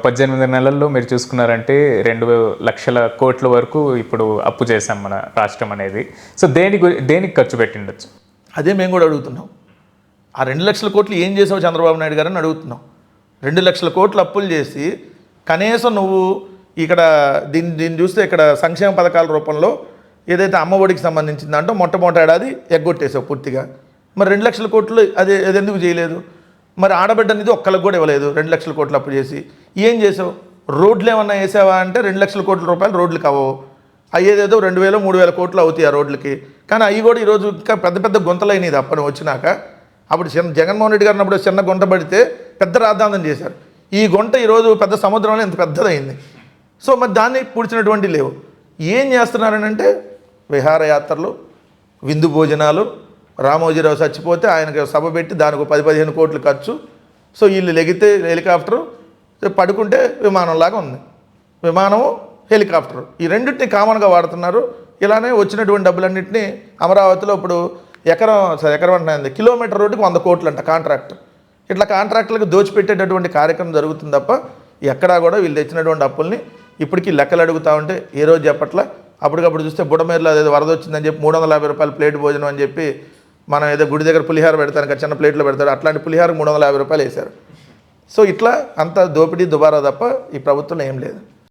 18 నెలల్లో మీరు చూసుకున్నారంటే 2 లక్షల కోట్ల వరకు ఇప్పుడు అప్పు చేశాం మన రాష్ట్రం అనేది. సో దేనికి ఖర్చు పెట్టిండొచ్చు? అదే మేము కూడా అడుగుతున్నాం. ఆ 2 లక్షల కోట్లు ఏం చేసావు చంద్రబాబు నాయుడు గారని అడుగుతున్నాం. 2 లక్షల కోట్లు అప్పులు చేసి కనీసం నువ్వు ఇక్కడ దీన్ని చూస్తే ఇక్కడ సంక్షేమ పథకాల రూపంలో ఏదైతే అమ్మఒడికి సంబంధించింది అంటూ మొట్టమొదటి ఏడాది ఎగ్గొట్టేసావు పూర్తిగా. మరి 2 లక్షల కోట్లు అది ఎందుకు చేయలేదు? మరి ఆడబిడ్డ అనేది ఒక్కళ్ళకి కూడా ఇవ్వలేదు. 2 లక్షల కోట్లు అప్పు చేసి ఏం చేసావు? రోడ్లు ఏమన్నా వేసావా అంటే 2 లక్షల కోట్ల రూపాయలు రోడ్లు కావవు. అయ్యేదేదో 2000 3000 కోట్లు అవుతాయి ఆ రోడ్లకి. కానీ అవి కూడా ఈరోజు ఇంకా పెద్ద పెద్ద గుంతలైనది అప్పని వచ్చినాక. అప్పుడు జగన్మోహన్ రెడ్డి గారు అన్నప్పుడు చిన్న గుంట పడితే పెద్ద రాద్ధాంతం చేశారు. ఈ గుంట ఈరోజు పెద్ద సముద్రంలో ఇంత పెద్దదైంది. సో మరి దాన్ని పూడ్చినటువంటి లేవు. ఏం చేస్తున్నారని అంటే విహారయాత్రలు, విందు భోజనాలు, రామోజీరావు చచ్చిపోతే ఆయనకు సభ పెట్టి దానికి 10-15 కోట్లు ఖర్చు. సో వీళ్ళు లెగితే హెలికాప్టరు, పడుకుంటే విమానంలాగా ఉంది. విమానము, హెలికాప్టరు ఈ రెండింటిని కామన్గా వాడుతున్నారు. ఇలానే వచ్చినటువంటి డబ్బులన్నింటినీ అమరావతిలో ఇప్పుడు ఎకరం అంటున్నాయి, కిలోమీటర్ రోడ్డుకి 100 కోట్లు అంట కాంట్రాక్ట్. ఇట్లా కాంట్రాక్టులకు దోచిపెట్టేటటువంటి కార్యక్రమం జరుగుతుంది తప్ప ఎక్కడా కూడా వీళ్ళు తెచ్చినటువంటి అప్పుల్ని ఇప్పటికీ లెక్కలు అడుగుతూ ఉంటే ఏ రోజు చెప్పట్లా. అప్పటికప్పుడు చూస్తే బుడమేరులో అదేదో వరద వచ్చిందని చెప్పి 350 రూపాయలు ప్లేట్ భోజనం అని చెప్పి మనం ఏదో గుడి దగ్గర పులిహార పెడతాను కదా, చిన్న ప్లేట్లో పెడతాడు, అట్లాంటి పులిహారకు 350 రూపాయలు వేశారు. సో ఇట్లా అంత దోపిడీ దుబారా తప్ప ఈ ప్రభుత్వంలో ఏం లేదు.